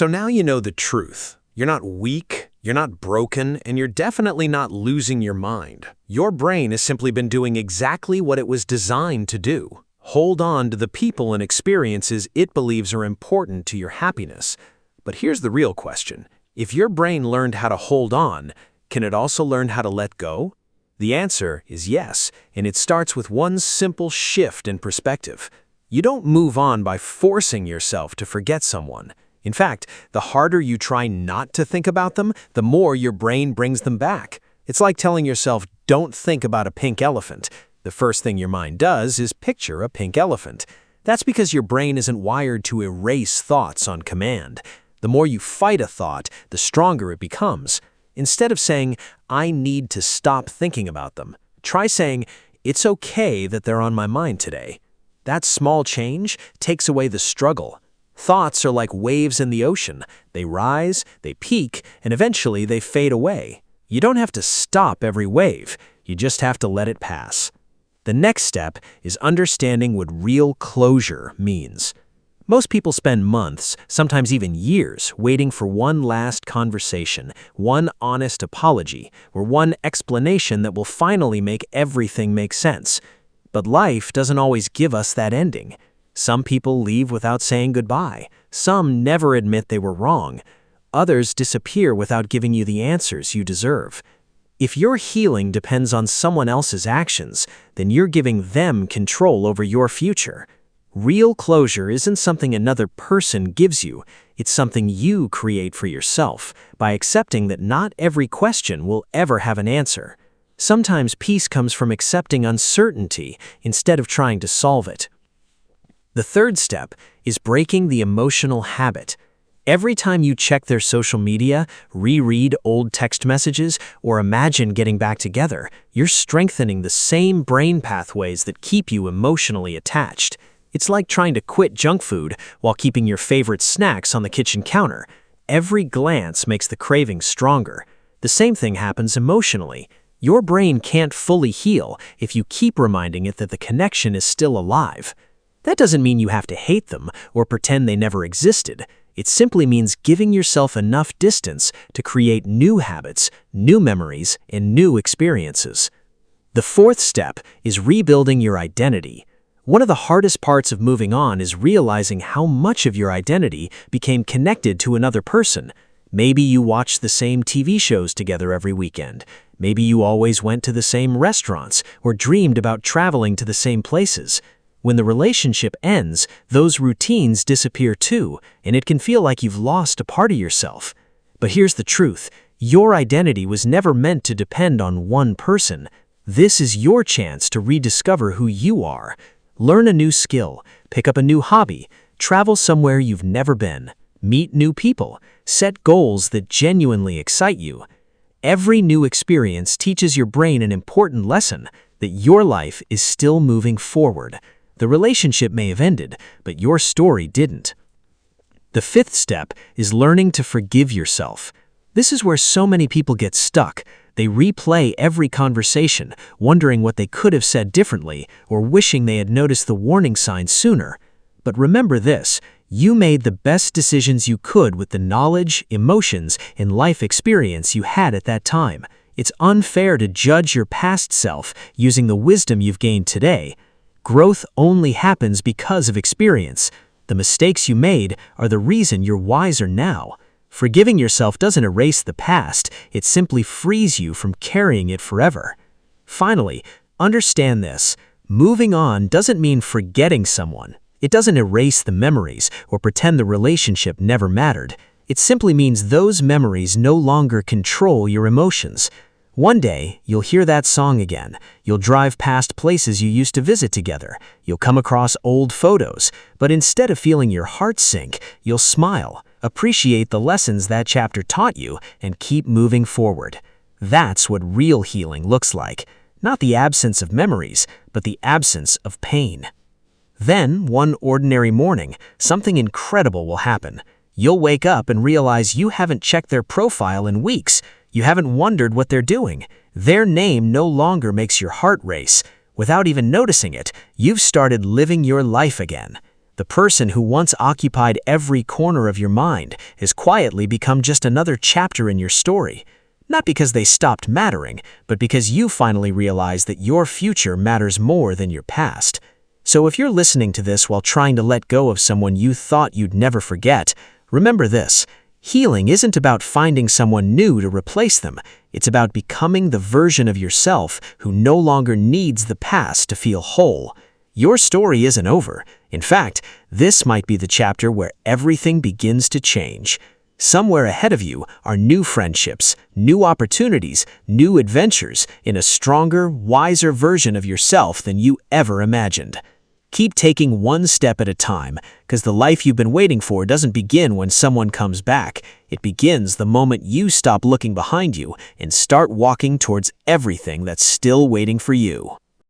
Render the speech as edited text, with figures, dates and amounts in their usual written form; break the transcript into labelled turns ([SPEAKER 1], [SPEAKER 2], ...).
[SPEAKER 1] So now you know the truth. You're not weak, you're not broken, and you're definitely not losing your mind. Your brain has simply been doing exactly what it was designed to do. Hold on to the people and experiences it believes are important to your happiness. But here's the real question. If your brain learned how to hold on, can it also learn how to let go? The answer is yes, and it starts with one simple shift in perspective. You don't move on by forcing yourself to forget someone. In fact, the harder you try not to think about them, the more your brain brings them back. It's like telling yourself, don't think about a pink elephant. The first thing your mind does is picture a pink elephant. That's because your brain isn't wired to erase thoughts on command. The more you fight a thought, the stronger it becomes. Instead of saying, I need to stop thinking about them, try saying, it's okay that they're on my mind today. That small change takes away the struggle. Thoughts are like waves in the ocean. They rise, they peak, and eventually they fade away. You don't have to stop every wave. You just have to let it pass. The next step is understanding what real closure means. Most people spend months, sometimes even years, waiting for one last conversation, one honest apology, or one explanation that will finally make everything make sense. But life doesn't always give us that ending. Some people leave without saying goodbye. Some never admit they were wrong. Others disappear without giving you the answers you deserve. If your healing depends on someone else's actions, then you're giving them control over your future. Real closure isn't something another person gives you. It's something you create for yourself by accepting that not every question will ever have an answer. Sometimes peace comes from accepting uncertainty instead of trying to solve it. The third step is breaking the emotional habit. Every time you check their social media, reread old text messages, or imagine getting back together, you're strengthening the same brain pathways that keep you emotionally attached. It's like trying to quit junk food while keeping your favorite snacks on the kitchen counter. Every glance makes the craving stronger. The same thing happens emotionally. Your brain can't fully heal if you keep reminding it that the connection is still alive. That doesn't mean you have to hate them or pretend they never existed. It simply means giving yourself enough distance to create new habits, new memories, and new experiences. The fourth step is rebuilding your identity. One of the hardest parts of moving on is realizing how much of your identity became connected to another person. Maybe you watched the same TV shows together every weekend. Maybe you always went to the same restaurants or dreamed about traveling to the same places. When the relationship ends, those routines disappear too, and it can feel like you've lost a part of yourself. But here's the truth. Your identity was never meant to depend on one person. This is your chance to rediscover who you are. Learn a new skill, pick up a new hobby, travel somewhere you've never been, meet new people, set goals that genuinely excite you. Every new experience teaches your brain an important lesson, that your life is still moving forward. The relationship may have ended, but your story didn't. The fifth step is learning to forgive yourself. This is where so many people get stuck. They replay every conversation, wondering what they could have said differently or wishing they had noticed the warning signs sooner. But remember this, you made the best decisions you could with the knowledge, emotions, and life experience you had at that time. It's unfair to judge your past self using the wisdom you've gained today. Growth only happens because of experience. The mistakes you made are the reason you're wiser now. Forgiving yourself doesn't erase the past, it simply frees you from carrying it forever. Finally, understand this. Moving on doesn't mean forgetting someone. It doesn't erase the memories or pretend the relationship never mattered. It simply means those memories no longer control your emotions. One day, you'll hear that song again. You'll drive past places you used to visit together. You'll come across old photos. But instead of feeling your heart sink, you'll smile, appreciate the lessons that chapter taught you, and keep moving forward. That's what real healing looks like. Not the absence of memories, but the absence of pain. Then, one ordinary morning, something incredible will happen. You'll wake up and realize you haven't checked their profile in weeks. You haven't wondered what they're doing. Their name no longer makes your heart race. Without even noticing it, you've started living your life again.
[SPEAKER 2] The person who once occupied every corner of your mind has quietly become just another chapter in your story. Not because they stopped mattering, but because you finally realized that your future matters more than your past. So if you're listening to this while trying to let go of someone you thought you'd never forget, remember this: healing isn't about finding someone new to replace them. It's about becoming the version of yourself who no longer needs the past to feel whole. Your story isn't over. In fact, this might be the chapter where everything begins to change. Somewhere ahead of you are new friendships, new opportunities, new adventures in a stronger, wiser version of yourself than you ever imagined. Keep taking one step at a time, because the life you've been waiting for doesn't begin when someone comes back. It begins the moment you stop looking behind you and start walking towards everything that's still waiting for you.